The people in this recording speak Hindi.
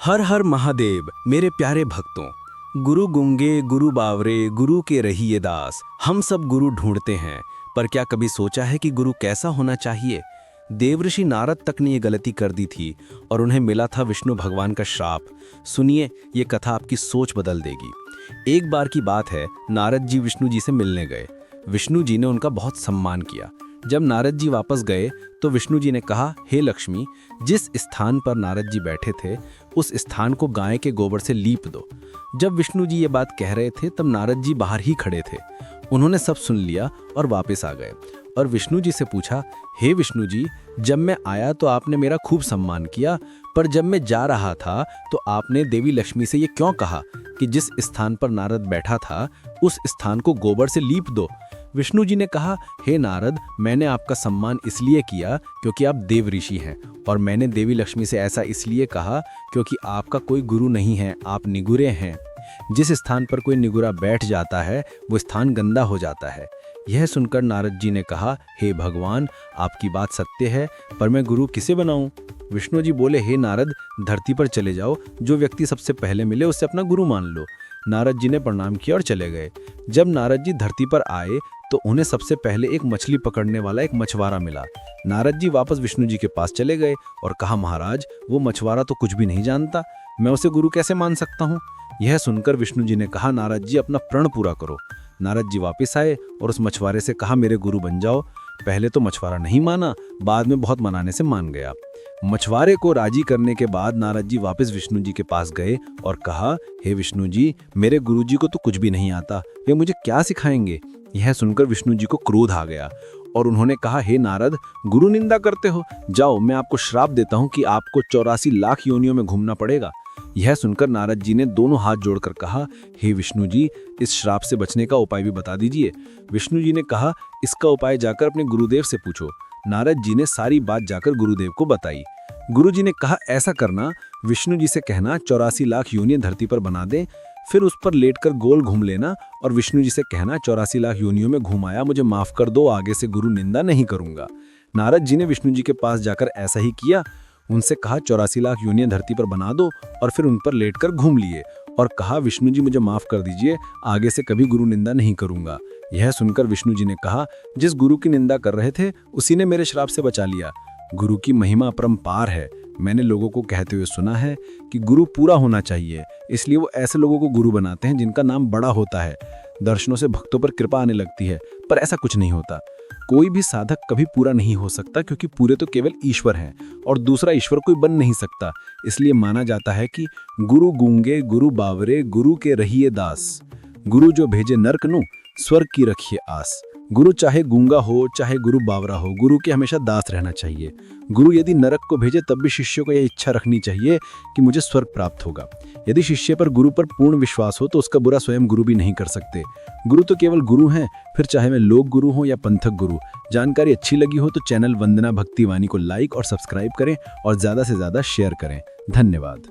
हर हर महादेव मेरे प्यारे भक्तों। गुरु गुंगे गुरु बावरे गुरु के रहिए दास। हम सब गुरु ढूंढते हैं, पर क्या कभी सोचा है कि गुरु कैसा होना चाहिए? देवऋषि नारद तक ने ये गलती कर दी थी और उन्हें मिला था विष्णु भगवान का श्राप। सुनिए, ये कथा आपकी सोच बदल देगी। एक बार की बात है, नारद जी विष्णु जी से मिलने गए। विष्णु जी ने उनका बहुत सम्मान किया। जब नारद जी वापस गए तो विष्णु जी ने कहा, हे लक्ष्मी, जिस स्थान पर नारद जी बैठे थे उस स्थान को गाय के गोबर से लीप दो। जब विष्णु जी ये बात कह रहे थे तब नारद जी बाहर ही खड़े थे। उन्होंने सब सुन लिया और वापस आ गए और विष्णु जी से पूछा, हे विष्णु जी, जब मैं आया तो आपने मेरा खूब सम्मान किया, पर जब मैं जा रहा था तो आपने देवी लक्ष्मी से ये क्यों कहा कि जिस स्थान पर नारद बैठा था उस स्थान को गोबर से लीप दो? विष्णु जी ने कहा, हे नारद, मैंने आपका सम्मान इसलिए किया क्योंकि आप देव ऋषि हैं, और मैंने देवी लक्ष्मी से ऐसा इसलिए कहा क्योंकि आपका कोई गुरु नहीं है, आप निगुरे हैं। जिस स्थान पर कोई निगुरा बैठ जाता है वो स्थान गंदा हो जाता है। यह सुनकर नारद जी ने कहा, हे भगवान, आपकी बात सत्य है, पर मैं गुरु किसे बनाऊं? विष्णु जी बोले, हे नारद, धरती पर चले जाओ, जो व्यक्ति सबसे पहले मिले उससे अपना गुरु मान लो। नारद जी ने प्रणाम किया और चले गए। जब नारद जी धरती पर आए तो उन्हें सबसे पहले एक मछली पकड़ने वाला एक मछुआरा मिला। नारद जी वापस विष्णु जी के पास चले गए और कहा, महाराज, वो मछुआरा तो कुछ भी नहीं जानता, मैं उसे गुरु कैसे मान सकता हूँ? यह सुनकर विष्णु जी ने कहा, नारद जी, अपना प्रण पूरा करो। नारद जी वापस आए और उस मछुआरे से कहा, मेरे गुरु बन जाओ। पहले तो मछुआरा नहीं माना, बाद में बहुत मनाने से मान गया। मछुआरे को राजी करने के बाद नारद जी वापस विष्णु जी के पास गए और कहा, हे विष्णु जी, मेरे गुरु जी को तो कुछ भी नहीं आता, वे मुझे क्या सिखाएंगे? यह सुनकर विष्णु जी को क्रोध आ गया और उन्होंने कहा, हे नारद, गुरु निंदा करते हो, जाओ, मैं आपको श्राप देता हूँ कि आपको 84 लाख योनियों में घूमना पड़ेगा। यह सुनकर नारद जी ने दोनों हाथ जोड़कर कहा, हे विष्णु जी, इस श्राप से बचने का उपाय भी बता दीजिए। विष्णु जी ने कहा, इसका उपाय जाकर अपने गुरुदेव से पूछो। नारद जी ने सारी बात जाकर गुरुदेव को बताई। गुरु जी ने कहा, ऐसा करना, विष्णु जी से कहना 84 लाख योनियां धरती पर बना दें, फिर उस पर लेटकर गोल घूम लेना और विष्णु जी से कहना, 84 लाख योनियों में घुमाया, मुझे माफ कर दो, आगे से गुरु निंदा नहीं करूंगा। नारद जी ने विष्णु जी के पास जाकर ऐसा ही किया। उनसे कहा, 84 लाख योनियां धरती पर बना दो, और फिर उन पर लेटकर घूम लिए और कहा, विष्णु जी, मुझे माफ कर दीजिए, आगे से कभी गुरु निंदा नहीं करूंगा। यह सुनकर विष्णु जी ने कहा, जिस गुरु की निंदा कर रहे थे उसी ने मेरे श्राप से बचा लिया। गुरु की महिमा अपरंपार है। मैंने लोगों को कहते हुए सुना है कि गुरु पूरा होना चाहिए, इसलिए वो ऐसे लोगों को गुरु बनाते हैं जिनका नाम बड़ा होता है। दर्शनों से भक्तों पर कृपा आने लगती है, पर ऐसा कुछ नहीं होता। कोई भी साधक कभी पूरा नहीं हो सकता, क्योंकि पूरे तो केवल ईश्वर हैं और दूसरा ईश्वर कोई बन नहीं सकता। इसलिए माना जाता है कि गुरु गूंगे गुरु बावरे गुरु के रहिए दास। गुरु जो भेजे नरक नु, स्वर्ग की रखिए आस। गुरु चाहे गूंगा हो चाहे गुरु बावरा हो, गुरु के हमेशा दास रहना चाहिए। गुरु यदि नरक को भेजे तब भी शिष्य को यह इच्छा रखनी चाहिए कि मुझे स्वर्ग प्राप्त होगा। यदि शिष्य पर गुरु पर पूर्ण विश्वास हो तो उसका बुरा स्वयं गुरु भी नहीं कर सकते। गुरु तो केवल गुरु हैं, फिर चाहे मैं लोक गुरु हो या पंथक गुरु। जानकारी अच्छी लगी हो तो चैनल वंदना भक्ति वाणी को लाइक और सब्सक्राइब करें और ज़्यादा से ज़्यादा शेयर करें। धन्यवाद।